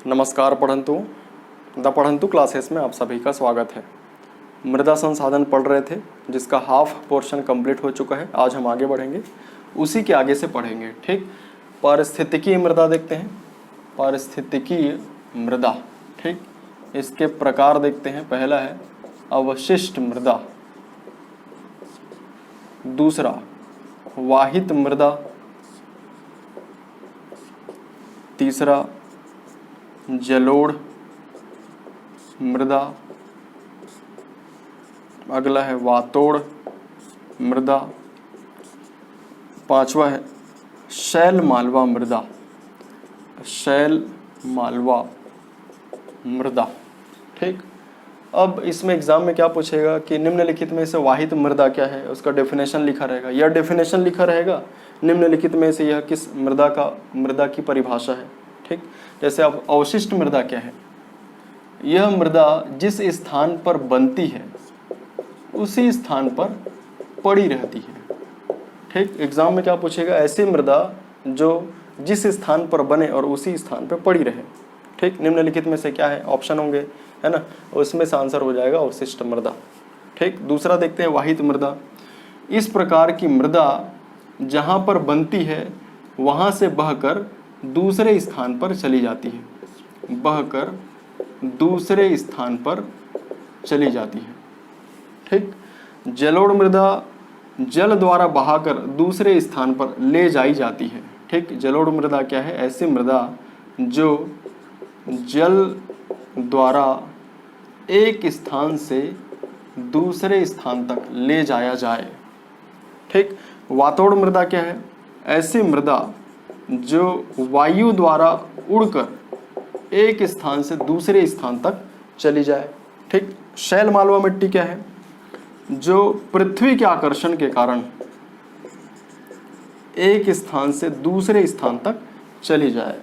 नमस्कार पढ़न्तु, the पढ़न्तु classes में आप सभी का स्वागत है। मृदा संसाधन पढ़ रहे थे जिसका हाफ पोर्शन कंप्लीट हो चुका है। आज हम आगे बढ़ेंगे, उसी के आगे से पढ़ेंगे। ठीक, पारिस्थितिकीय मृदा देखते हैं। पारिस्थितिकीय मृदा, ठीक, इसके प्रकार देखते हैं। पहला है अवशिष्ट मृदा, दूसरा वाहित मृदा, तीसरा जलोढ़ मृदा, अगला है वातोड़ मृदा, पांचवा है शैल मालवा मृदा। शैल मालवा मृदा, ठीक। अब इसमें एग्जाम में क्या पूछेगा कि निम्नलिखित में से वाहित मृदा क्या है, उसका डेफिनेशन लिखा रहेगा। यह डेफिनेशन लिखा रहेगा निम्नलिखित में से यह किस मृदा की परिभाषा है। ठीक, जैसे अब अवशिष्ट मृदा क्या है, यह मृदा जिस स्थान पर बनती है उसी स्थान पर पड़ी रहती है। ठीक, एग्जाम में क्या पूछेगा, ऐसी मृदा जो जिस स्थान पर बने और उसी स्थान पर पड़ी रहे। ठीक, निम्नलिखित में से क्या है, ऑप्शन होंगे, है ना, उसमें से आंसर हो जाएगा अवशिष्ट मृदा। ठीक, दूसरा देखते हैं वाहित मृदा। इस प्रकार की मृदा जहां पर बनती है वहां से बहकर दूसरे स्थान पर चली जाती है, बहकर दूसरे स्थान पर चली जाती है। ठीक, जलोढ़ मृदा जल द्वारा बहाकर दूसरे स्थान पर ले जाई जाती है। ठीक, जलोढ़ मृदा क्या है, ऐसी मृदा जो जल द्वारा एक स्थान से दूसरे स्थान तक ले जाया जाए। ठीक, वातोड़ मृदा क्या है, ऐसी मृदा जो वायु द्वारा उड़कर एक स्थान से दूसरे स्थान तक चली जाए। ठीक, शैल मालवा मिट्टी क्या है, जो पृथ्वी के आकर्षण के कारण एक स्थान से दूसरे स्थान तक चली जाए।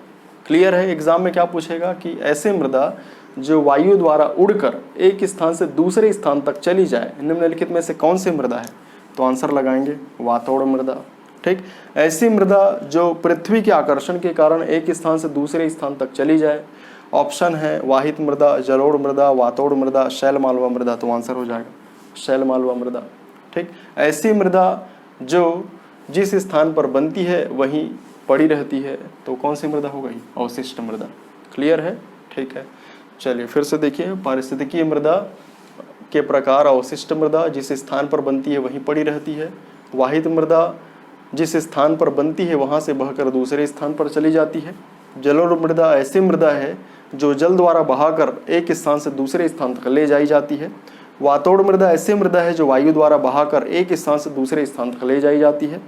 क्लियर है। एग्जाम में क्या पूछेगा कि ऐसे मृदा जो वायु द्वारा उड़कर एक स्थान से दूसरे स्थान तक चली जाए, निम्नलिखित में से कौन सी मृदा है, तो आंसर लगाएंगे वातोड़ मृदा। ठीक, ऐसी मृदा जो पृथ्वी के आकर्षण के कारण एक स्थान से दूसरे स्थान तक चली जाए। ऑप्शन है वाहित मृदा, जलोढ़ मृदा, वातोड़ मृदा, शैल मालवा मृदा, तो आंसर हो जाएगा शैल मालवा मृदा। ठीक, ऐसी मृदा जो जिस स्थान पर बनती है वहीं पड़ी रहती है, तो कौन सी मृदा हो गई, अवशिष्ट मृदा। क्लियर है। ठीक है, चलिए फिर से देखिए, पारिस्थितिकीय मृदा के प्रकार अवशिष्ट मृदा जिस स्थान पर बनती है वहीं पड़ी रहती है। वाहित मृदा जिस स्थान पर बनती है वहां से बहकर दूसरे स्थान पर चली जाती है। जलोढ़ मृदा ऐसी मृदा है जो जल द्वारा बहाकर एक स्थान से दूसरे स्थान तक ले जाई जाती है। वातोड़ मृदा ऐसी मृदा है जो वायु द्वारा बहाकर एक स्थान से दूसरे स्थान तक ले जाई जाती है।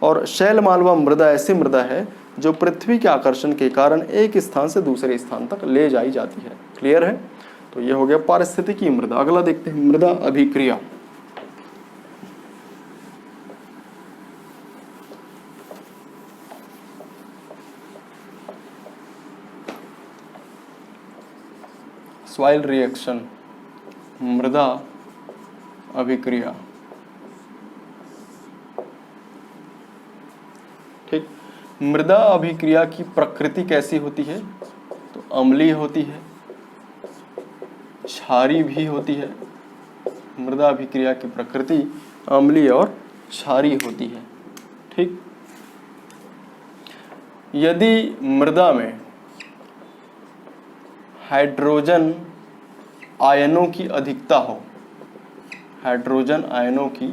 और शैल मालवा मृदा ऐसी मृदा है जो पृथ्वी के आकर्षण के कारण एक स्थान से दूसरे स्थान तक ले जाई जाती है। क्लियर है। तो ये हो गया पारिस्थितिकीय मृदा। अगला देखते हैं मृदा अभिक्रिया। सॉइल रिएक्शन, मृदा अभिक्रिया। ठीक, मृदा अभिक्रिया की प्रकृति कैसी होती है, तो अम्लीय होती है, क्षारीय भी होती है। मृदा अभिक्रिया की प्रकृति अम्लीय और क्षारीय होती है। ठीक, यदि मृदा में हाइड्रोजन आयनों की अधिकता हो, हाइड्रोजन आयनों की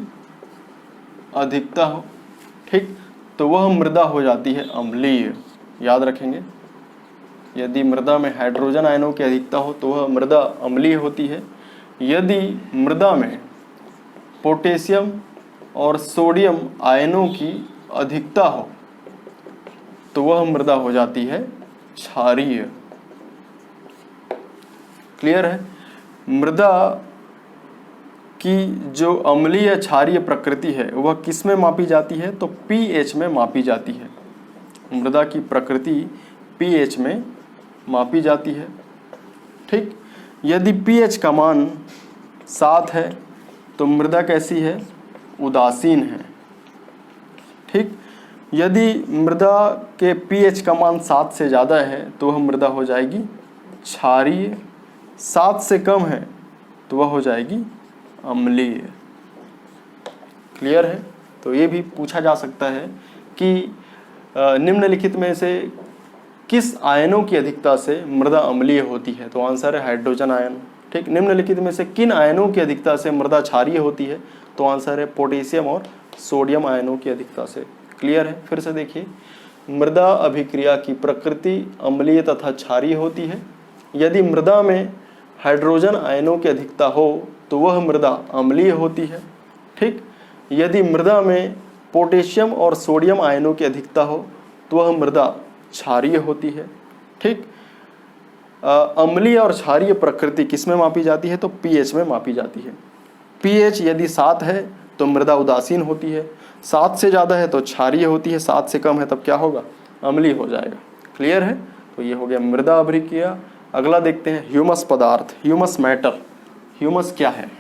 अधिकता हो, ठीक, तो वह मृदा हो जाती है अम्लीय। याद रखेंगे, यदि मृदा में हाइड्रोजन आयनों की अधिकता हो तो वह मृदा अम्लीय होती है। यदि मृदा में पोटेशियम और सोडियम आयनों की अधिकता हो तो वह मृदा हो जाती है क्षारीय। क्लियर है। मृदा की जो अम्लीय क्षारीय प्रकृति है वह किस में मापी जाती है, तो पीएच में मापी जाती है। मृदा की प्रकृति पीएच में मापी जाती है। ठीक, यदि पीएच का मान 7 है तो मृदा कैसी है, उदासीन है। ठीक, यदि मृदा के पीएच का मान 7 से ज़्यादा है तो वह मृदा हो जाएगी क्षारीय, 7 से कम है तो वह हो जाएगी अम्लीय। क्लियर है? तो ये भी पूछा जा सकता है कि निम्नलिखित में से किस आयनों की अधिकता से मृदा अम्लीय होती है? तो आंसर है हाइड्रोजन आयन। ठीक, निम्नलिखित में से किन आयनों की अधिकता से मृदा क्षारीय होती है? तो आंसर है पोटेशियम और सोडियम आयनों की अधिकता से। क्लियर है? फिर से देखिए, मृदा अभिक्रिया की प्रकृति अम्लीय तथा क्षारीय होती है। यदि मृदा में हाइड्रोजन आयनों की अधिकता हो तो वह मृदा अम्लीय होती है। ठीक, यदि मृदा में पोटेशियम और सोडियम आयनों की अधिकता हो तो वह मृदा क्षारीय होती है। ठीक, अम्लीय और क्षारीय प्रकृति किस में मापी जाती है? तो पीएच में मापी जाती है। पीएच यदि 7 है तो मृदा उदासीन होती है, 7 से ज़्यादा है तो क्षारीय होती है, 7 से कम है तब क्या होगा? अम्लीय हो जाएगा। क्लियर है? तो ये हो गया मृदा अभिक्रिया। अगला देखते हैं ह्यूमस पदार्थ, ह्यूमस मैटर। ह्यूमस क्या है?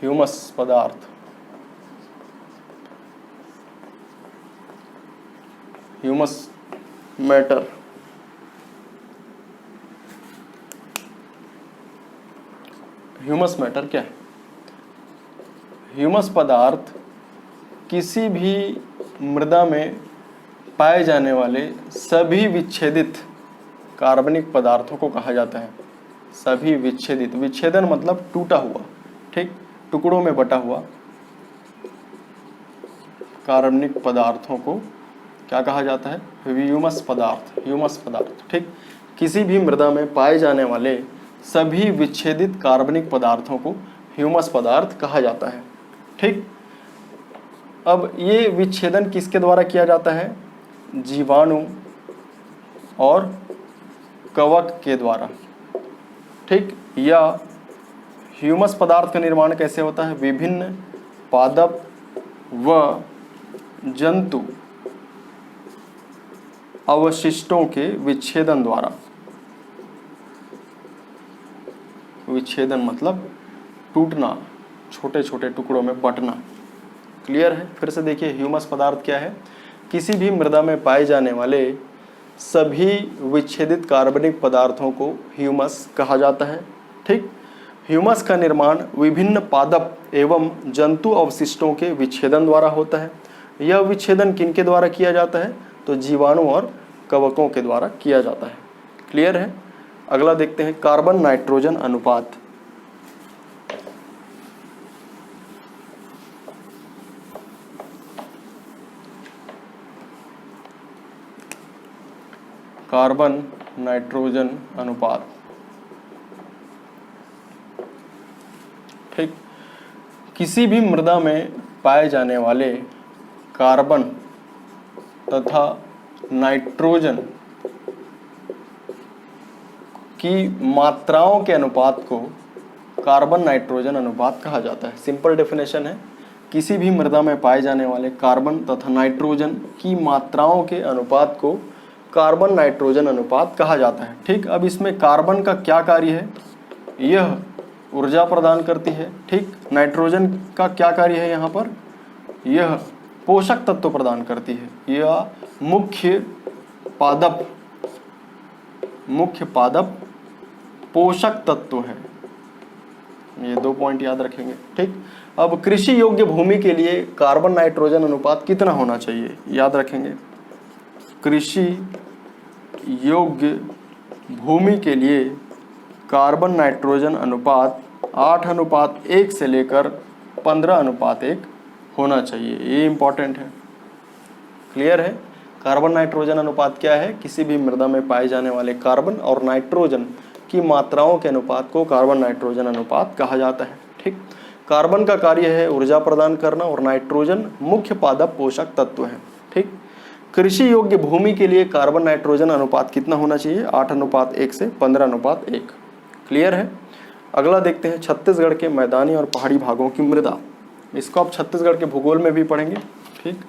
ह्यूमस पदार्थ, ह्यूमस मैटर। ह्यूमस मैटर क्या है? ह्यूमस पदार्थ किसी भी मृदा में पाए जाने वाले सभी विच्छेदित कार्बनिक पदार्थों को कहा जाता है। सभी विच्छेदित, विच्छेदन मतलब टूटा हुआ, ठीक, टुकड़ों में बटा हुआ कार्बनिक पदार्थों को क्या कहा जाता है? ह्यूमस पदार्थ, ह्यूमस पदार्थ। ठीक, किसी भी मृदा में पाए जाने वाले सभी विच्छेदित कार्बनिक पदार्थों को ह्यूमस पदार्थ कहा जाता है। ठीक, अब ये विच्छेदन किसके द्वारा किया जाता है? जीवाणु और कवक के द्वारा। ठीक, या ह्यूमस पदार्थ का निर्माण कैसे होता है? विभिन्न पादप व जंतु अवशिष्टों के विच्छेदन द्वारा। विच्छेदन मतलब टूटना, छोटे छोटे टुकड़ों में बंटना। क्लियर है? फिर से देखिए, ह्यूमस पदार्थ क्या है? किसी भी मृदा में पाए जाने वाले सभी विच्छेदित कार्बनिक पदार्थों को ह्यूमस कहा जाता है। ठीक, ह्यूमस का निर्माण विभिन्न पादप एवं जंतु अवशिष्टों के विच्छेदन द्वारा होता है। यह विच्छेदन किनके द्वारा किया जाता है? तो जीवाणु और कवकों के द्वारा किया जाता है। क्लियर है? अगला देखते हैं कार्बन नाइट्रोजन अनुपात। कार्बन नाइट्रोजन अनुपात। ठीक, किसी भी मृदा में पाए जाने वाले कार्बन तथा नाइट्रोजन की मात्राओं के अनुपात को कार्बन नाइट्रोजन अनुपात कहा जाता है। सिंपल डेफिनेशन है, किसी भी मृदा में पाए जाने वाले कार्बन तथा नाइट्रोजन की मात्राओं के अनुपात को कार्बन नाइट्रोजन अनुपात कहा जाता है। ठीक, अब इसमें कार्बन का क्या कार्य है? यह ऊर्जा प्रदान करती है। ठीक, नाइट्रोजन का क्या कार्य है? यहाँ पर यह पोषक तत्व प्रदान करती है। यह मुख्य पादप पोषक तत्व है। ये 2 पॉइंट याद रखेंगे। ठीक, अब कृषि योग्य भूमि के लिए कार्बन नाइट्रोजन अनुपात कितना होना चाहिए? याद रखेंगे, कृषि योग्य भूमि के लिए कार्बन नाइट्रोजन अनुपात 8:1 से लेकर 15:1 होना चाहिए। ये इंपॉर्टेंट है। क्लियर है? कार्बन नाइट्रोजन अनुपात क्या है? किसी भी मृदा में पाए जाने वाले कार्बन और नाइट्रोजन की मात्राओं के अनुपात को कार्बन नाइट्रोजन अनुपात कहा जाता है। ठीक, कार्बन का कार्य है ऊर्जा प्रदान करना और नाइट्रोजन मुख्य पादप पोषक तत्व है। ठीक, कृषि योग्य भूमि के लिए कार्बन नाइट्रोजन अनुपात कितना होना चाहिए? 8:1 से 15:1। क्लियर है? अगला देखते हैं छत्तीसगढ़ के मैदानी और पहाड़ी भागों की मृदा। इसको आप छत्तीसगढ़ के भूगोल में भी पढ़ेंगे। ठीक,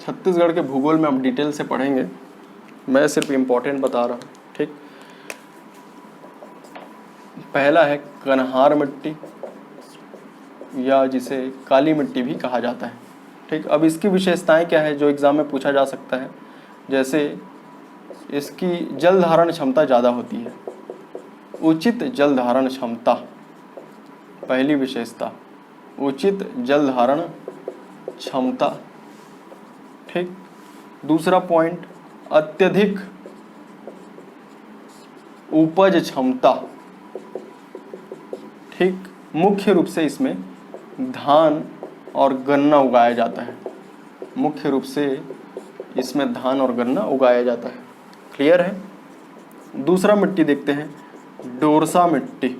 छत्तीसगढ़ के भूगोल में हम डिटेल से पढ़ेंगे, मैं सिर्फ इम्पोर्टेंट बता रहा हूँ। ठीक, पहला है कन्हार मिट्टी या जिसे काली मिट्टी भी कहा जाता है। ठीक, अब इसकी विशेषताएं क्या है जो एग्जाम में पूछा जा सकता है, जैसे इसकी जल धारण क्षमता ज़्यादा होती है, उचित जल धारण क्षमता, पहली विशेषता उचित जल धारण क्षमता। ठीक, दूसरा पॉइंट अत्यधिक उपज क्षमता। ठीक, मुख्य रूप से इसमें धान और गन्ना उगाया जाता है, मुख्य रूप से इसमें धान और गन्ना उगाया जाता है। क्लियर है। दूसरा मिट्टी देखते हैं, डोरसा मिट्टी।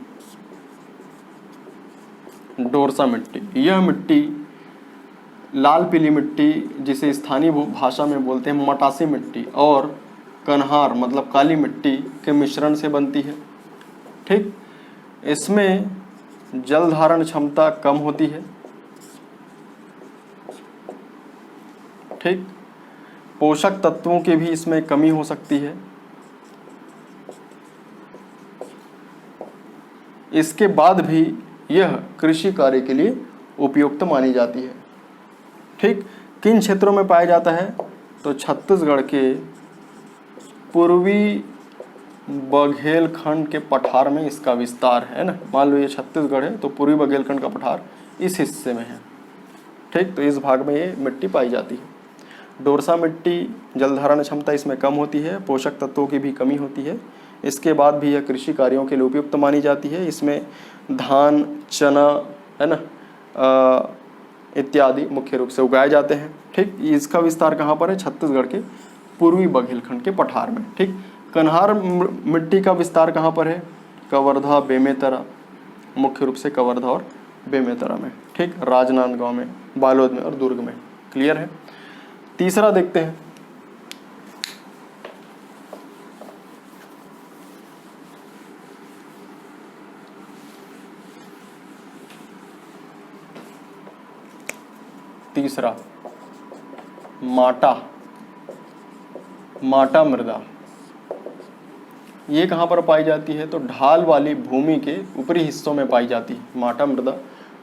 डोरसा मिट्टी, यह मिट्टी लाल पीली मिट्टी जिसे स्थानीय भाषा में बोलते हैं मटासी मिट्टी और कन्हार मतलब काली मिट्टी के मिश्रण से बनती है। ठीक, इसमें जल धारण क्षमता कम होती है। ठीक, पोषक तत्वों की भी इसमें कमी हो सकती है। इसके बाद भी यह कृषि कार्य के लिए उपयुक्त मानी जाती है। ठीक, किन क्षेत्रों में पाया जाता है, तो छत्तीसगढ़ के पूर्वी बघेलखंड के पठार में इसका विस्तार है ना। मान लो ये छत्तीसगढ़ है तो पूर्वी बघेलखंड का पठार इस हिस्से में है। ठीक, तो इस भाग में ये मिट्टी पाई जाती है। डोरसा मिट्टी जल धारण क्षमता इसमें कम होती है, पोषक तत्वों की भी कमी होती है। इसके बाद भी यह कृषि कार्यों के लिए उपयुक्त मानी जाती है। इसमें धान, चना है ना इत्यादि मुख्य रूप से उगाए जाते हैं। ठीक, इसका विस्तार कहाँ पर है, छत्तीसगढ़ के पूर्वी बघेलखंड के पठार में। ठीक, कन्हार मिट्टी का विस्तार कहाँ पर है, कवर्धा, बेमेतरा, मुख्य रूप से कवर्धा और बेमेतरा में। ठीक, राजनांदगांव में, बालोद में और दुर्ग में। क्लियर है। तीसरा देखते हैं, तीसरा माटा, माटा मृदा। ये कहाँ पर पाई जाती है, तो ढाल वाली भूमि के ऊपरी हिस्सों में पाई जाती है। माटा मृदा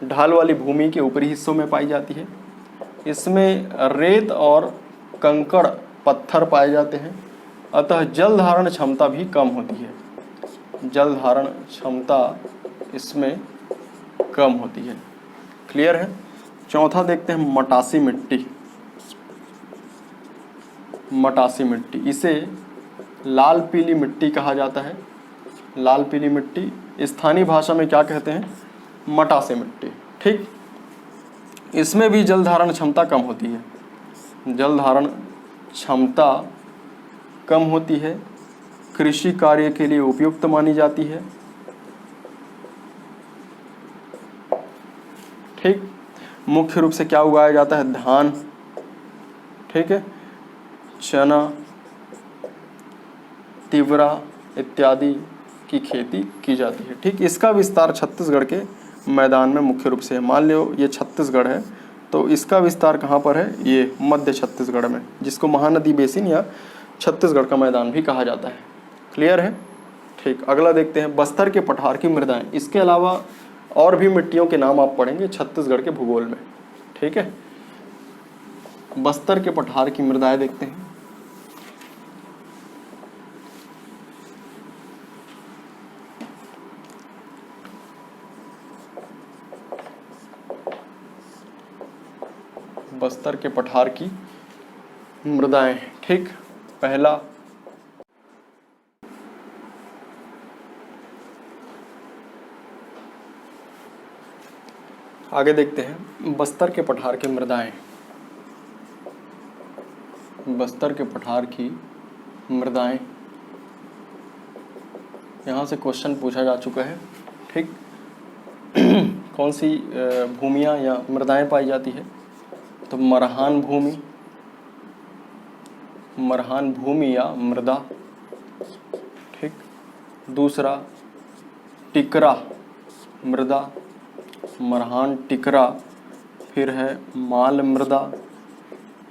ढाल वाली भूमि के ऊपरी हिस्सों में पाई जाती है। इसमें रेत और कंकड़ पत्थर पाए जाते हैं, अतः जल धारण क्षमता भी कम होती है। जल धारण क्षमता इसमें कम होती है। क्लियर है। चौथा देखते हैं मटासी मिट्टी। मटासी मिट्टी, इसे लाल पीली मिट्टी कहा जाता है। लाल पीली मिट्टी स्थानीय भाषा में क्या कहते हैं, मटासी मिट्टी। ठीक, इसमें भी जल धारण क्षमता कम होती है। जल धारण क्षमता कम होती है, कृषि कार्य के लिए उपयुक्त मानी जाती है। ठीक, मुख्य रूप से क्या उगाया जाता है, धान, ठीक है, चना, तिवरा इत्यादि की खेती की जाती है। ठीक, इसका विस्तार छत्तीसगढ़ के मैदान में मुख्य रूप से है। मान लो ये छत्तीसगढ़ है तो इसका विस्तार कहाँ पर है, ये मध्य छत्तीसगढ़ में, जिसको महानदी बेसिन या छत्तीसगढ़ का मैदान भी कहा जाता है। क्लियर है। ठीक, अगला देखते हैं बस्तर के पठार की मृदाएं। इसके अलावा और भी मिट्टियों के नाम आप पढ़ेंगे छत्तीसगढ़ के भूगोल में। ठीक है, बस्तर के पठार की मृदाएं देखते हैं। बस्तर के पठार की मृदाएं। ठीक, पहला आगे देखते हैं बस्तर के पठार की मृदाएं। बस्तर के पठार की मृदाएं, यहाँ से क्वेश्चन पूछा जा चुका है। ठीक, कौन सी भूमियाँ या मृदाएं पाई जाती है, तो मरहान भूमि, मरहान भूमि या मृदा। ठीक, दूसरा टिकरा मृदा, मरहान टिकरा। फिर है माल मृदा,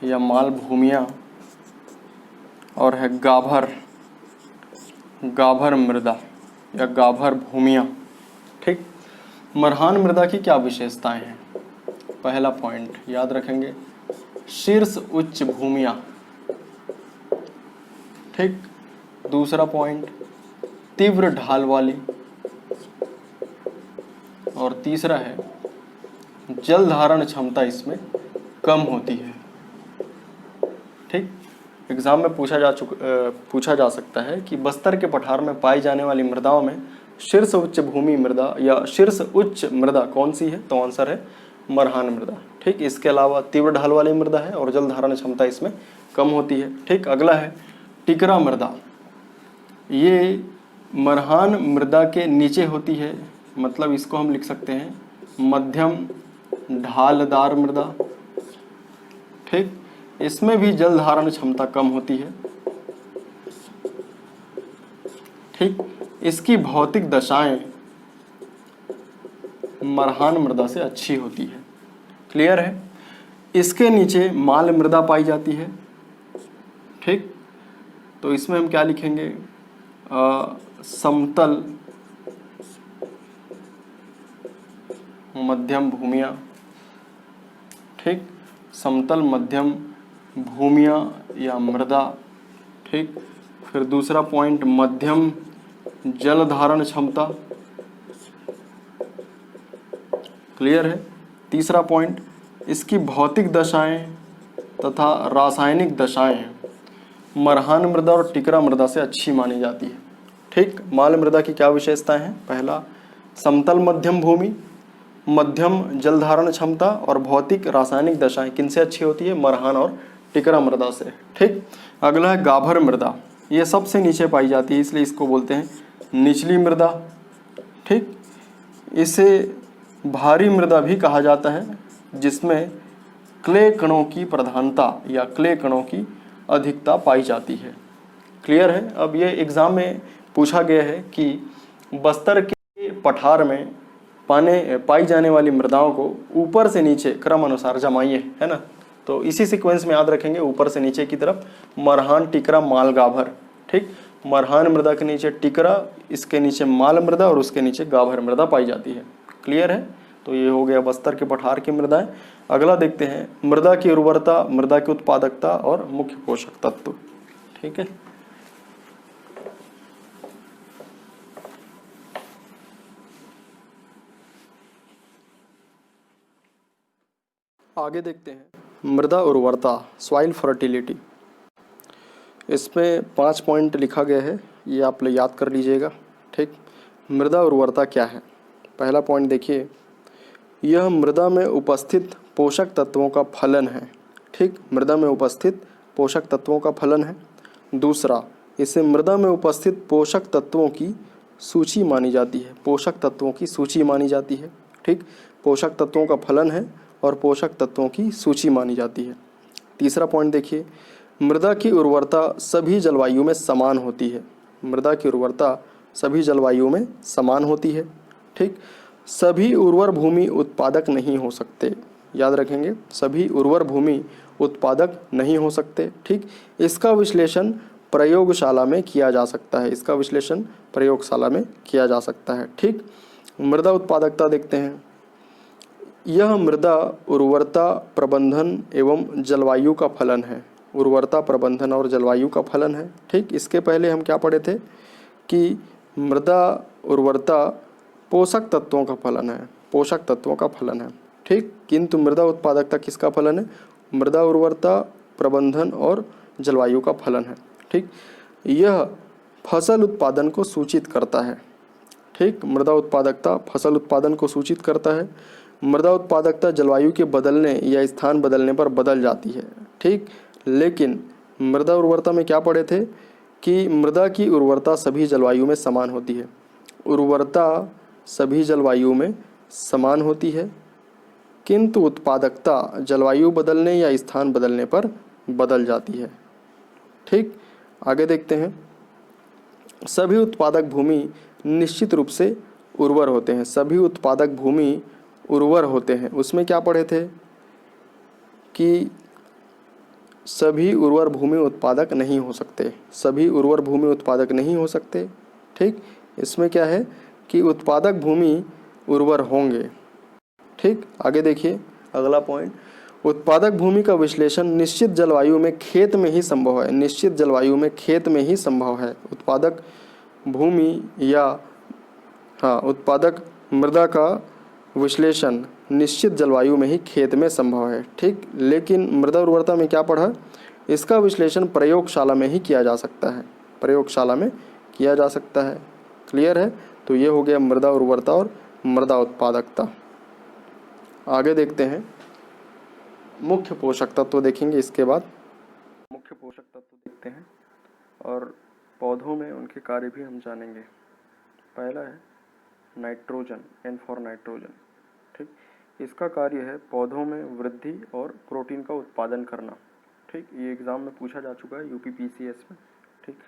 या मालभूमियाँ, और है गाभर, गाभर मृदा या गाभर भूमियाँ। ठीक, मरहान मृदा की क्या विशेषताएं हैं? पहला पॉइंट याद रखेंगे, शीर्ष उच्च भूमियाँ। ठीक, दूसरा पॉइंट तीव्र ढाल वाली, और तीसरा है जल धारण क्षमता इसमें कम होती है। ठीक, एग्जाम में पूछा जा सकता है कि बस्तर के पठार में पाई जाने वाली मृदाओं में शीर्ष उच्च भूमि मृदा या शीर्ष उच्च मृदा कौन सी है? तो आंसर है मरहान मृदा। ठीक, इसके अलावा तीव्र ढाल वाली मृदा है और जल धारण क्षमता इसमें कम होती है। ठीक, अगला है टिकरा मृदा। ये मरहान मृदा के नीचे होती है, मतलब इसको हम लिख सकते हैं मध्यम ढालदार मृदा। ठीक, इसमें भी जल धारण क्षमता कम होती है। ठीक, इसकी भौतिक दशाएं मरहान मृदा से अच्छी होती है। क्लियर है? इसके नीचे माल मृदा पाई जाती है। ठीक, तो इसमें हम क्या लिखेंगे? समतल मध्यम भूमियाँ। ठीक, समतल मध्यम भूमियाँ या मृदा। ठीक, फिर दूसरा पॉइंट मध्यम जल धारण क्षमता। क्लियर है? तीसरा पॉइंट इसकी भौतिक दशाएं तथा रासायनिक दशाएं मरहान मृदा और टिकरा मृदा से अच्छी मानी जाती है। ठीक, माल मृदा की क्या विशेषताएं हैं? पहला समतल मध्यम भूमि, मध्यम जल धारण क्षमता और भौतिक रासायनिक दशाएं किनसे अच्छी होती है? मरहान और टिकरा मृदा से। ठीक, अगला है गाभर मृदा। ये सबसे नीचे पाई जाती है, इसलिए इसको बोलते हैं निचली मृदा। ठीक, इसे भारी मृदा भी कहा जाता है, जिसमें क्ले कणों की प्रधानता या क्ले कणों की अधिकता पाई जाती है। क्लियर है? अब ये एग्जाम में पूछा गया है कि बस्तर के पठार में पाई जाने वाली मृदाओं को ऊपर से नीचे क्रम अनुसार जमाइए, है ना? तो इसी सीक्वेंस में याद रखेंगे, ऊपर से नीचे की तरफ मरहान, टिकरा, माल, गाभर। ठीक, मरहान मृदा के नीचे टिकरा, इसके नीचे माल मृदा और उसके नीचे गाभर मृदा पाई जाती है। क्लियर है? तो ये हो गया बस्तर के पठार की मृदाएं। अगला देखते हैं मृदा की उर्वरता, मृदा की उत्पादकता और मुख्य पोषक तत्व। ठीक है, आगे देखते हैं मृदा उर्वरता, सॉइल फर्टिलिटी। इसमें 5 पॉइंट लिखा गया है, ये आप लोग याद कर लीजिएगा। ठीक, मृदा उर्वरता क्या है? पहला पॉइंट देखिए, यह मृदा में उपस्थित पोषक तत्वों का फलन है। ठीक, मृदा में उपस्थित पोषक तत्वों का फलन है। दूसरा, इसे मृदा में उपस्थित पोषक तत्वों की सूची मानी जाती है। पोषक तत्वों की सूची मानी जाती है। ठीक, पोषक तत्वों का फलन है और पोषक तत्वों की सूची मानी जाती है। तीसरा पॉइंट देखिए, मृदा की उर्वरता सभी जलवायु में समान होती है। मृदा की उर्वरता सभी जलवायु में समान होती है। ठीक, सभी उर्वर भूमि उत्पादक नहीं हो सकते। याद रखेंगे, सभी उर्वर भूमि उत्पादक नहीं हो सकते। ठीक, इसका विश्लेषण प्रयोगशाला में किया जा सकता है। इसका विश्लेषण प्रयोगशाला में किया जा सकता है। ठीक, मृदा उत्पादकता देखते हैं। यह मृदा उर्वरता प्रबंधन एवं जलवायु का फलन है। उर्वरता प्रबंधन और जलवायु का फलन है। ठीक, इसके पहले हम क्या पढ़े थे कि मृदा उर्वरता पोषक तत्वों का फलन है। पोषक तत्वों का फलन है। ठीक, किंतु मृदा उत्पादकता किसका फलन है? मृदा उर्वरता प्रबंधन और जलवायु का फलन है। ठीक, यह फसल उत्पादन को सूचित करता है। ठीक, मृदा उत्पादकता फसल उत्पादन को सूचित करता है। मृदा उत्पादकता जलवायु के बदलने या स्थान बदलने पर बदल जाती है। ठीक, लेकिन मृदा उर्वरता में क्या पढ़े थे कि मृदा की उर्वरता सभी जलवायु में समान होती है। उर्वरता सभी जलवायु में समान होती है, किंतु उत्पादकता जलवायु बदलने या स्थान बदलने पर बदल जाती है। ठीक, आगे देखते हैं। सभी उत्पादक भूमि निश्चित रूप से उर्वर होते हैं। सभी उत्पादक भूमि उर्वर होते हैं। उसमें क्या पढ़े थे कि सभी उर्वर भूमि उत्पादक नहीं हो सकते, सभी उर्वर भूमि उत्पादक नहीं हो सकते। ठीक, इसमें क्या है कि उत्पादक भूमि उर्वर होंगे। ठीक, आगे देखिए अगला पॉइंट, उत्पादक भूमि का विश्लेषण निश्चित जलवायु में खेत में ही संभव है, निश्चित जलवायु में खेत में ही संभव है। उत्पादक भूमि या उत्पादक मृदा का विश्लेषण निश्चित जलवायु में ही खेत में संभव है। ठीक, लेकिन मृदा उर्वरता में क्या पढ़ा, इसका विश्लेषण प्रयोगशाला में ही किया जा सकता है, प्रयोगशाला में किया जा सकता है। क्लियर है, तो ये हो गया मृदा उर्वरता और मृदा उत्पादकता। आगे देखते हैं मुख्य पोषक तत्व देखेंगे, इसके बाद मुख्य पोषक तत्व देखते हैं और पौधों में उनके कार्य भी हम जानेंगे। पहला है नाइट्रोजन, एन फॉर नाइट्रोजन। ठीक, इसका कार्य है पौधों में वृद्धि और प्रोटीन का उत्पादन करना। ठीक, ये एग्जाम में पूछा जा चुका है यूपी पीसीएस में। ठीक,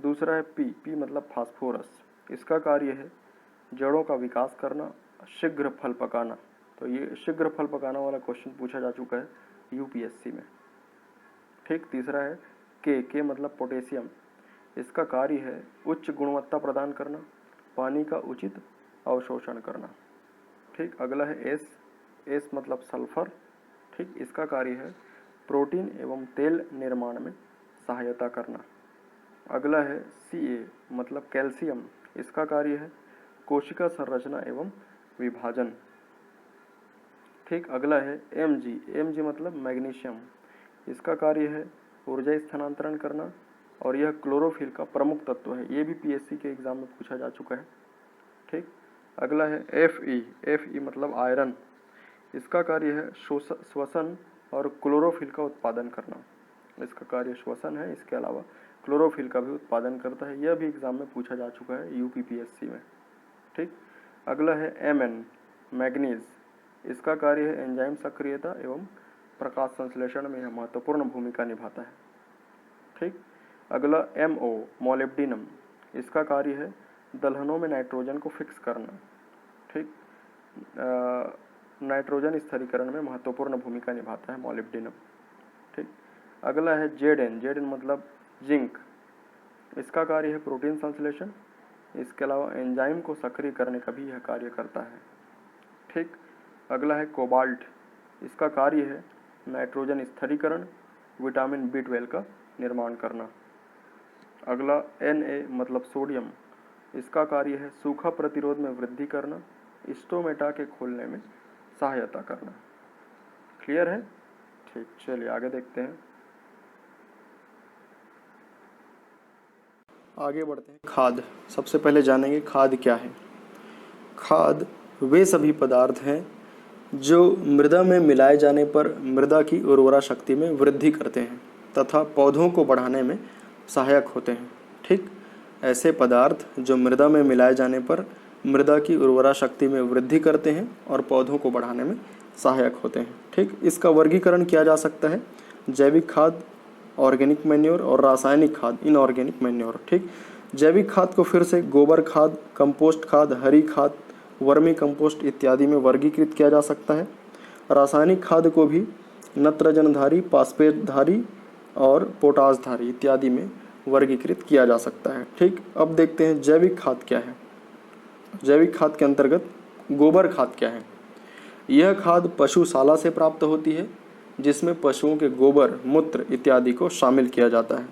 दूसरा है पी मतलब फास्फोरस, इसका कार्य है जड़ों का विकास करना, शीघ्र फल पकाना। तो ये शीघ्र फल पकाना वाला क्वेश्चन पूछा जा चुका है यूपीएससी में। ठीक, तीसरा है के मतलब पोटेशियम, इसका कार्य है उच्च गुणवत्ता प्रदान करना, पानी का उचित अवशोषण करना। ठीक, अगला है एस मतलब सल्फर। ठीक, इसका कार्य है प्रोटीन एवं तेल निर्माण में सहायता करना। अगला है Ca मतलब कैल्शियम, इसका कार्य है कोशिका संरचना एवं विभाजन। ठीक, अगला है Mg मतलब मैग्नीशियम, इसका कार्य है ऊर्जा स्थानांतरण करना और यह क्लोरोफिल का प्रमुख तत्व है, ये भी पीएससी के एग्जाम में पूछा जा चुका है। ठीक, अगला है Fe मतलब आयरन, इसका कार्य है श्वसन और क्लोरोफिल का उत्पादन करना, इसका कार्य श्वसन है, इसके अलावा क्लोरोफिल का भी उत्पादन करता है, यह भी एग्जाम में पूछा जा चुका है यूपीपीएससी में। ठीक, अगला है Mn मैग्नीज, इसका कार्य है एंजाइम सक्रियता एवं प्रकाश संश्लेषण में यह महत्वपूर्ण भूमिका निभाता है। ठीक, अगला MO मोलिब्डेनम, इसका कार्य है दलहनों में नाइट्रोजन को फिक्स करना। ठीक, नाइट्रोजन स्थिरीकरण में महत्वपूर्ण भूमिका निभाता है मोलिब्डेनम। ठीक, अगला है Zn मतलब जिंक, इसका कार्य है प्रोटीन संश्लेषण, इसके अलावा एंजाइम को सक्रिय करने का भी यह कार्य करता है। ठीक, अगला है कोबाल्ट, इसका कार्य है नाइट्रोजन स्थिरीकरण, विटामिन B12 का निर्माण करना। अगला Na मतलब सोडियम, इसका कार्य है सूखा प्रतिरोध में वृद्धि करना, स्टोमेटा के खोलने में सहायता करना। क्लियर है? ठीक, चलिए आगे देखते हैं। आगे बढ़ते हैं। खाद, सबसे पहले जानेंगे खाद क्या है। खाद वे सभी पदार्थ हैं जो मृदा में मिलाए जाने पर मृदा की उर्वरा शक्ति में वृद्धि करते हैं तथा पौधों को बढ़ाने में सहायक होते हैं। ठीक, ऐसे पदार्थ जो मृदा में मिलाए जाने पर मृदा की उर्वरा शक्ति में वृद्धि करते हैं और पौधों को बढ़ाने में सहायक होते हैं। ठीक, इसका वर्गीकरण किया जा सकता है जैविक खाद, ऑर्गेनिक मैन्योर और रासायनिक खाद, इनऑर्गेनिक मैन्योर। ठीक, जैविक खाद को फिर से गोबर खाद, कंपोस्ट खाद, हरी खाद, वर्मी कंपोस्ट इत्यादि में वर्गीकृत किया जा सकता है। रासायनिक खाद को भी नत्रजनधारी, फास्फेटधारी और पोटासधारी इत्यादि में वर्गीकृत किया जा सकता है। ठीक, अब देखते हैं जैविक खाद क्या है। जैविक खाद के अंतर्गत गोबर खाद क्या है। यह खाद पशुशाला से प्राप्त होती है जिसमें पशुओं के गोबर, मूत्र इत्यादि को शामिल किया जाता है।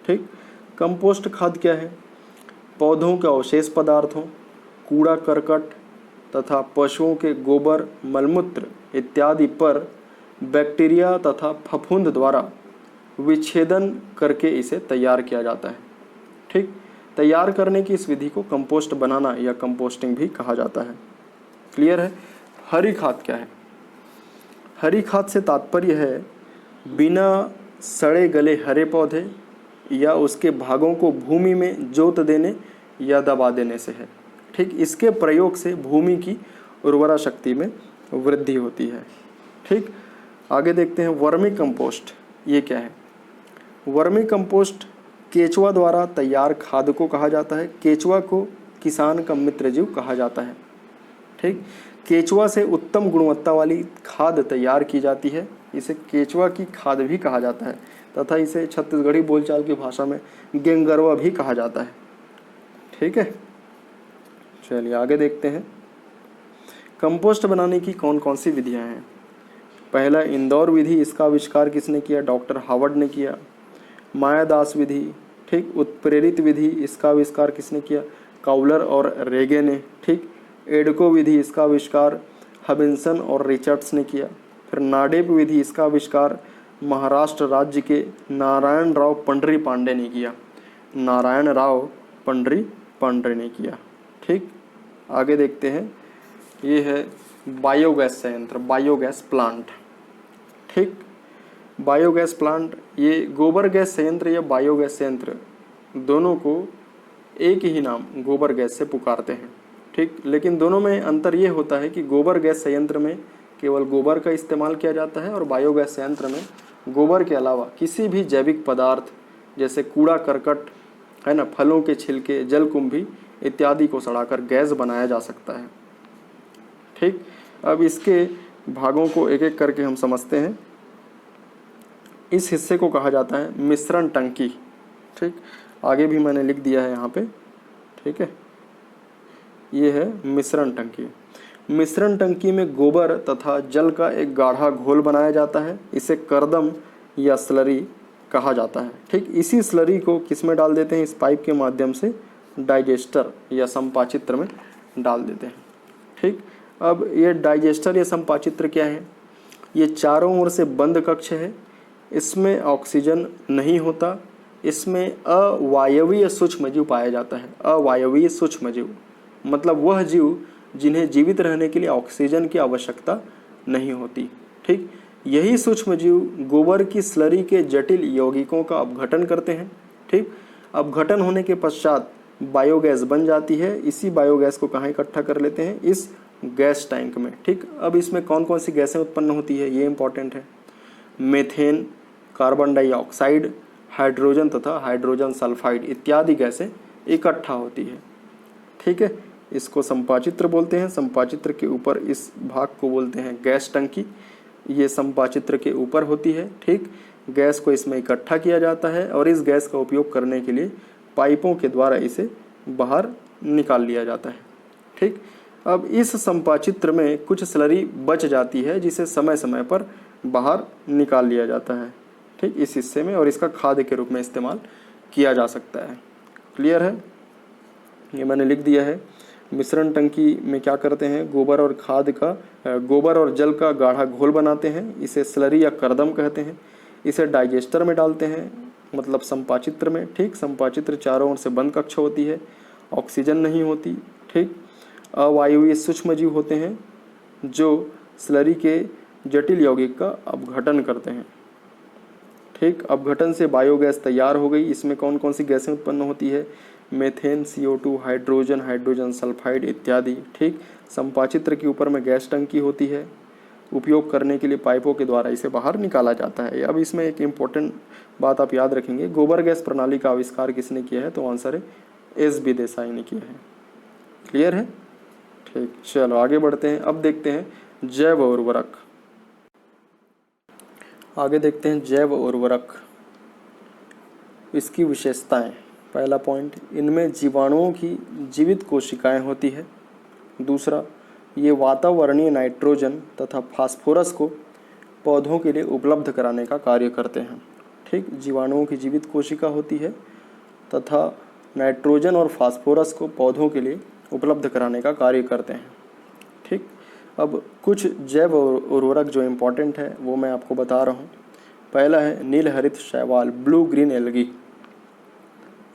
ठीक, कंपोस्ट खाद क्या है। पौधों के अवशेष पदार्थों, कूड़ा करकट तथा पशुओं के गोबर, मलमूत्र इत्यादि पर बैक्टीरिया तथा फफूंद द्वारा विच्छेदन करके इसे तैयार किया जाता है। ठीक, तैयार करने की इस विधि को कंपोस्ट बनाना या कंपोस्टिंग भी कहा जाता है। क्लियर है? हरी खाद क्या है। हरी खाद से तात्पर्य है बिना सड़े गले हरे पौधे या उसके भागों को भूमि में जोत देने या दबा देने से है। ठीक, इसके प्रयोग से भूमि की उर्वरा शक्ति में वृद्धि होती है। ठीक, आगे देखते हैं वर्मी कंपोस्ट, ये क्या है। वर्मी कंपोस्ट केचुआ द्वारा तैयार खाद को कहा जाता है। केचुआ को किसान का मित्र जीव कहा जाता है। ठीक, केचुआ से उत्तम गुणवत्ता वाली खाद तैयार की जाती है। इसे केचुआ की खाद भी कहा जाता है तथा इसे छत्तीसगढ़ी बोलचाल की भाषा में गेंगरवा भी कहा जाता है। ठीक है, चलिए आगे देखते हैं। कंपोस्ट बनाने की कौन कौन सी विधियां हैं? पहला इंदौर विधि, इसका आविष्कार किसने किया? डॉक्टर हार्वर्ड ने किया। मायादास विधि, ठीक। उत्प्रेरित विधि, इसका आविष्कार किसने किया? काउलर और रेगे ने, ठीक। एडको विधि, इसका आविष्कार हबिन्सन और रिचर्ड्स ने किया। फिर नाडेप विधि, इसका आविष्कार महाराष्ट्र राज्य के नारायण राव पंडरी पांडे ने किया। नारायण राव पंडरी पांडे ने किया, ठीक। आगे देखते हैं, ये है बायोगैस संयंत्र, बायोगैस प्लांट, ठीक। बायोगैस प्लांट, ये गोबर गैस संयंत्र या बायोगैस संयंत्र दोनों को एक ही नाम गोबर गैस से पुकारते हैं, ठीक। लेकिन दोनों में अंतर ये होता है कि गोबर गैस संयंत्र में केवल गोबर का इस्तेमाल किया जाता है और बायोगैस संयंत्र में गोबर के अलावा किसी भी जैविक पदार्थ जैसे कूड़ा करकट है ना, फलों के छिलके, जलकुंभी इत्यादि को सड़ाकर गैस बनाया जा सकता है, ठीक। अब इसके भागों को एक एक करके हम समझते हैं। इस हिस्से को कहा जाता है मिश्रण टंकी, ठीक। आगे भी मैंने लिख दिया है यहाँ पे, ठीक है। ये है मिश्रण टंकी। मिश्रण टंकी में गोबर तथा जल का एक गाढ़ा घोल बनाया जाता है, इसे करदम या स्लरी कहा जाता है, ठीक। इसी स्लरी को किस में डाल देते हैं? इस पाइप के माध्यम से डाइजेस्टर या संपाचित्र में डाल देते हैं, ठीक। अब ये डाइजेस्टर या संपाचित्र क्या है? ये चारों ओर से बंद कक्ष है, इसमें ऑक्सीजन नहीं होता, इसमें अवायवीय सूक्ष्म जीव पाया जाता है। अवायवीय सूक्ष्म जीव मतलब वह जीव जिन्हें जीवित रहने के लिए ऑक्सीजन की आवश्यकता नहीं होती, ठीक। यही सूक्ष्म जीव गोबर की स्लरी के जटिल यौगिकों का अपघटन करते हैं, ठीक। अपघटन होने के पश्चात बायोगैस बन जाती है। इसी बायोगैस को कहाँ इकट्ठा कर लेते हैं? इस गैस टैंक में, ठीक। अब इसमें कौन कौन सी गैसें उत्पन्न होती है ये इंपॉर्टेंट है। मेथेन, कार्बन डाइऑक्साइड, हाइड्रोजन तथा हाइड्रोजन सल्फाइड इत्यादि गैसें इकट्ठा होती है, ठीक है। इसको संपाचित्र बोलते हैं। संपाचित्र के ऊपर इस भाग को बोलते हैं गैस टंकी। ये संपाचित्र के ऊपर होती है, ठीक। गैस को इसमें इकट्ठा किया जाता है और इस गैस का उपयोग करने के लिए पाइपों के द्वारा इसे बाहर निकाल लिया जाता है, ठीक। अब इस संपाचित्र में कुछ स्लरी बच जाती है जिसे समय समय पर बाहर निकाल लिया जाता है, ठीक, इस हिस्से में, और इसका खाद के रूप में इस्तेमाल किया जा सकता है। क्लियर है? ये मैंने लिख दिया है। मिश्रण टंकी में क्या करते हैं? गोबर और जल का गाढ़ा घोल बनाते हैं, इसे स्लरी या करदम कहते हैं। इसे डाइजेस्टर में डालते हैं, मतलब संपाचित्र में, ठीक। संपाचित्र चारों ओर से बंद कक्ष होती है, ऑक्सीजन नहीं होती, ठीक। अवायवीय सूक्ष्म जीव होते हैं जो स्लरी के जटिल यौगिक का अपघटन करते हैं, ठीक। अपघटन से बायोगैस तैयार हो गई। इसमें कौन कौन सी गैसें उत्पन्न होती है? Methane, CO2, hydrogen, hydrogen sulphide इत्यादि, ठीक। संपाचित्र के ऊपर में गैस टंकी होती है, उपयोग करने के लिए पाइपों के द्वारा इसे बाहर निकाला जाता है। अब इसमें एक इम्पोर्टेंट बात आप याद रखेंगे, गोबर गैस प्रणाली का आविष्कार किसने किया है? तो आंसर है SB देसाई ने किया है। क्लियर है? ठीक, चलो आगे बढ़ते हैं। अब देखते हैं जैव उर्वरक। आगे देखते हैं जैव उर्वरक, इसकी विशेषताएं। पहला पॉइंट, इनमें जीवाणुओं की जीवित कोशिकाएं होती है। दूसरा, ये वातावरणीय नाइट्रोजन तथा फास्फोरस को पौधों के लिए उपलब्ध कराने का कार्य करते हैं, ठीक। जीवाणुओं की जीवित कोशिका होती है तथा नाइट्रोजन और फास्फोरस को पौधों के लिए उपलब्ध कराने का कार्य करते हैं, ठीक। अब कुछ जैव उर्वरक जो इम्पोर्टेंट है वो मैं आपको बता रहा हूँ। पहला है नील हरित शैवाल, ब्लू ग्रीन एल्गी।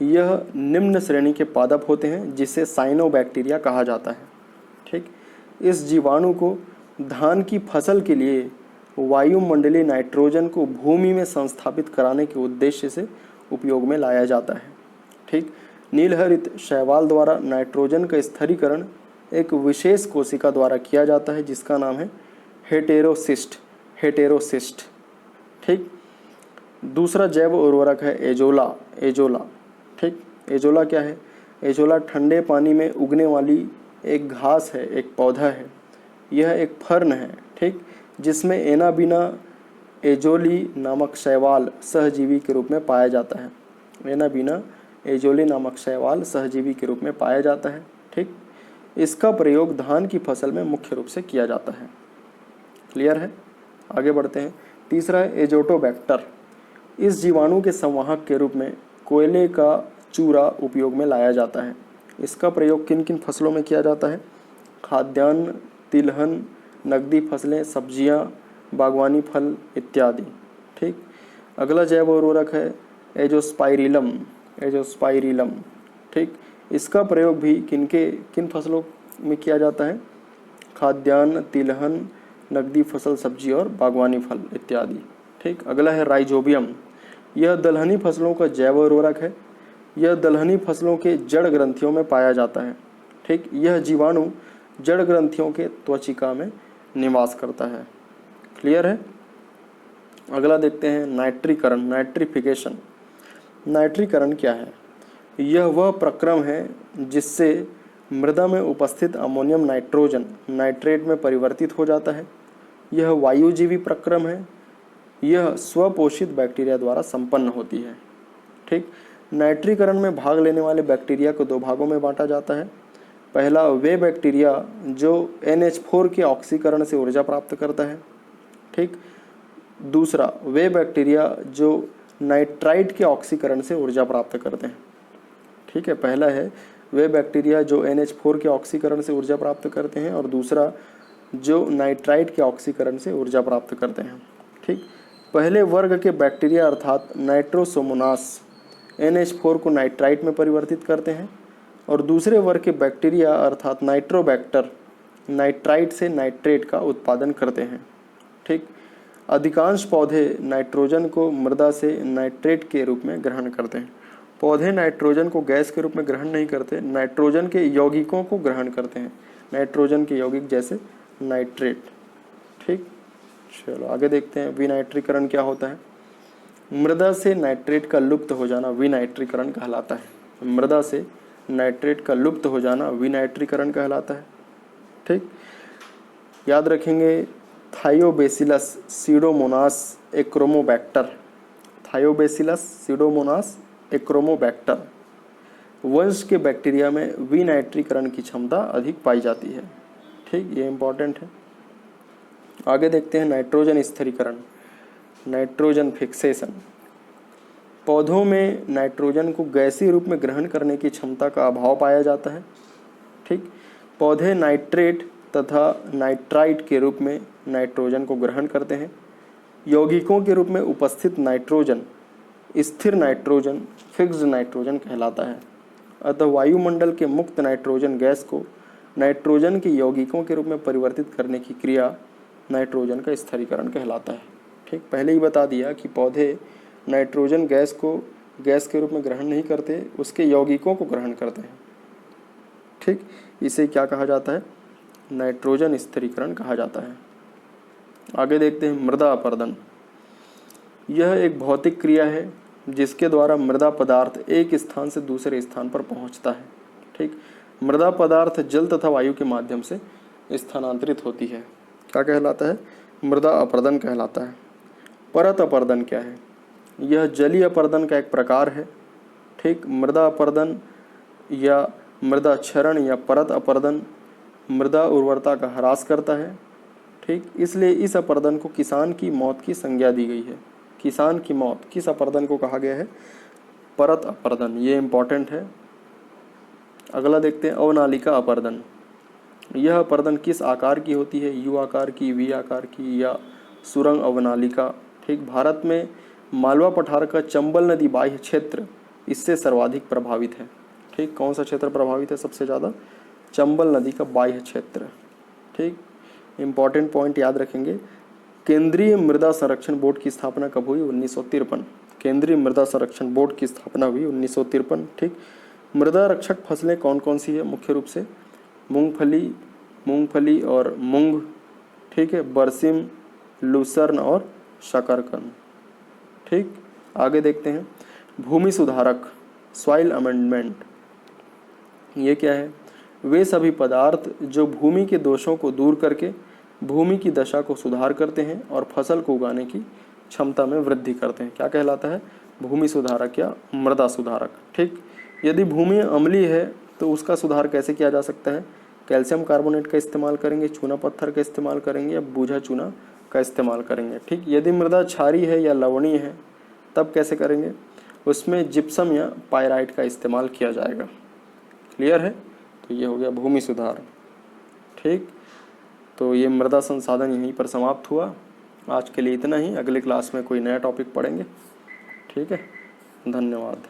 यह निम्न श्रेणी के पादप होते हैं जिसे साइनोबैक्टीरिया कहा जाता है, ठीक। इस जीवाणु को धान की फसल के लिए वायुमंडलीय नाइट्रोजन को भूमि में संस्थापित कराने के उद्देश्य से उपयोग में लाया जाता है, ठीक। नीलहरित शैवाल द्वारा नाइट्रोजन का स्थिरीकरण एक विशेष कोशिका द्वारा किया जाता है जिसका नाम है हेटेरोसिस्ट, ठीक। दूसरा जैव उर्वरक है एजोला, ठीक। एजोला क्या है? एजोला ठंडे पानी में उगने वाली एक घास है, एक पौधा है। यह एक फर्न है, ठीक, जिसमें एनाबिना एजोली नामक शैवाल सहजीवी के रूप में पाया जाता है। एनाबीना एजोली नामक शैवाल सहजीवी के रूप में पाया जाता है। ठीक, इसका प्रयोग धान की फसल में मुख्य रूप से किया जाता है। क्लियर है? आगे बढ़ते हैं। तीसरा है एजोटोबैक्टर। इस जीवाणु के संवाहक के रूप में कोयले का चूरा उपयोग में लाया जाता है। इसका प्रयोग किन किन फसलों में किया जाता है? खाद्यान्न, तिलहन, नकदी फसलें, सब्जियां, बागवानी फल इत्यादि। ठीक, अगला जैव उर्वरक है एजोस्पाइरिलम। एजोस्पाइरिलम, ठीक, इसका प्रयोग भी किन फसलों में किया जाता है? खाद्यान्न, तिलहन, नकदी फसल, सब्जी और बागवानी फल इत्यादि। ठीक, अगला है राइजोबियम। यह दलहनी फसलों का जैव उर्वरक है। यह दलहनी फसलों के जड़ ग्रंथियों में पाया जाता है। ठीक, यह जीवाणु जड़ ग्रंथियों के त्वचिका में निवास करता है। क्लियर है? अगला देखते हैं नाइट्रीकरण, नाइट्रिफिकेशन। नाइट्रीकरण क्या है? यह वह प्रक्रम है जिससे मृदा में उपस्थित अमोनियम नाइट्रोजन नाइट्रेट में परिवर्तित हो जाता है। यह वायुजीवी प्रक्रम है। यह स्वपोषित बैक्टीरिया द्वारा संपन्न होती है। ठीक, नाइट्रीकरण में भाग लेने वाले बैक्टीरिया को दो भागों में बांटा जाता है। पहला वे बैक्टीरिया जो NH4 के ऑक्सीकरण से ऊर्जा प्राप्त करता है। ठीक, दूसरा वे बैक्टीरिया जो नाइट्राइट के ऑक्सीकरण से ऊर्जा प्राप्त करते हैं। ठीक है, पहला है वे बैक्टीरिया जो NH4 के ऑक्सीकरण से ऊर्जा प्राप्त करते हैं और दूसरा जो नाइट्राइट के ऑक्सीकरण से ऊर्जा प्राप्त करते हैं। ठीक, पहले वर्ग के बैक्टीरिया अर्थात नाइट्रोसोमोनास NH4 को नाइट्राइट में परिवर्तित करते हैं और दूसरे वर्ग के बैक्टीरिया अर्थात नाइट्रोबैक्टर नाइट्राइट से नाइट्रेट का उत्पादन करते हैं। ठीक, अधिकांश पौधे नाइट्रोजन को मृदा से नाइट्रेट के रूप में ग्रहण करते हैं। पौधे नाइट्रोजन को गैस के रूप में ग्रहण नहीं करते, नाइट्रोजन के यौगिकों को ग्रहण करते हैं। नाइट्रोजन के यौगिक जैसे नाइट्रेट। ठीक, चलो आगे देखते हैं विनाइट्रीकरण क्या होता है। मृदा से नाइट्रेट का लुप्त हो जाना विनाइट्रीकरण कहलाता है। मृदा से नाइट्रेट का लुप्त हो जाना विनाइट्रीकरण कहलाता है। ठीक, याद रखेंगे थायोबैसिलस सीडोमोनास एक्रोमोबैक्टर। थायोबैसिलस सीडोमोनास एक्रोमोबैक्टर वंश के बैक्टीरिया में विनाइट्रीकरण की क्षमता अधिक पाई जाती है। ठीक, ये इंपॉर्टेंट है। आगे देखते हैं नाइट्रोजन स्थिरीकरण, नाइट्रोजन फिक्सेशन। पौधों में नाइट्रोजन को गैसीय रूप में ग्रहण करने की क्षमता का अभाव पाया जाता है। ठीक, पौधे नाइट्रेट तथा नाइट्राइट के रूप में नाइट्रोजन को ग्रहण करते हैं। यौगिकों के रूप में उपस्थित नाइट्रोजन स्थिर नाइट्रोजन फिक्स्ड नाइट्रोजन कहलाता है। अतः वायुमंडल के मुक्त नाइट्रोजन गैस को नाइट्रोजन के यौगिकों के रूप में परिवर्तित करने की क्रिया नाइट्रोजन का स्थिरीकरण कहलाता है। ठीक, पहले ही बता दिया कि पौधे नाइट्रोजन गैस को गैस के रूप में ग्रहण नहीं करते, उसके यौगिकों को ग्रहण करते हैं। ठीक, इसे क्या कहा जाता है? नाइट्रोजन स्थिरीकरण कहा जाता है। आगे देखते हैं मृदा अपरदन। यह एक भौतिक क्रिया है जिसके द्वारा मृदा पदार्थ एक स्थान से दूसरे स्थान पर पहुंचता है। ठीक, मृदा पदार्थ जल तथा वायु के माध्यम से स्थानांतरित होती है। क्या कहलाता है? मृदा अपरदन कहलाता है। परत अपरदन क्या है? यह जलीय अपरदन का एक प्रकार है। ठीक, मृदा अपरदन या मृदा क्षरण या परत अपरदन मृदा उर्वरता का ह्रास करता है। ठीक, इसलिए इस अपरदन को किसान की मौत की संज्ञा दी गई है। किसान की मौत किस अपरदन को कहा गया है? परत अपरदन। ये इंपॉर्टेंट है। अगला देखते हैं अवनालिका अपरदन। यह अपरदन किस आकार की होती है? यू आकार की, वी आकार की या सुरंग अवनालिका। ठीक, भारत में मालवा पठार का चंबल नदी बाह्य क्षेत्र इससे सर्वाधिक प्रभावित है। ठीक, कौन सा क्षेत्र प्रभावित है सबसे ज़्यादा? चंबल नदी का बाह्य क्षेत्र। ठीक, इंपॉर्टेंट पॉइंट याद रखेंगे। केंद्रीय मृदा संरक्षण बोर्ड की स्थापना कब हुई? 1953। केंद्रीय मृदा संरक्षण बोर्ड की स्थापना हुई 1953। ठीक, मृदा रक्षक फसलें कौन कौन सी है? मुख्य रूप से मूंगफली और मूंग। ठीक है, बरसिम, लूसर्न और शकरकंद। ठीक, आगे देखते हैं भूमि सुधारक, सॉइल अमेंडमेंट। ये क्या है? वे सभी पदार्थ जो भूमि के दोषों को दूर करके भूमि की दशा को सुधार करते हैं और फसल को उगाने की क्षमता में वृद्धि करते हैं। क्या कहलाता है? भूमि सुधारक या मृदा सुधारक। ठीक, यदि भूमि अम्लीय है तो उसका सुधार कैसे किया जा सकता है? कैल्शियम कार्बोनेट का इस्तेमाल करेंगे, चूना पत्थर का इस्तेमाल करेंगे या बूझा चूना का इस्तेमाल करेंगे। ठीक, यदि मृदा क्षारीय है या लवणीय है तब कैसे करेंगे? उसमें जिप्सम या पायराइट का इस्तेमाल किया जाएगा। क्लियर है? तो ये हो गया भूमि सुधार। ठीक, तो ये मृदा संसाधन यहीं पर समाप्त हुआ। आज के लिए इतना ही, अगले क्लास में कोई नया टॉपिक पढ़ेंगे। ठीक है, धन्यवाद।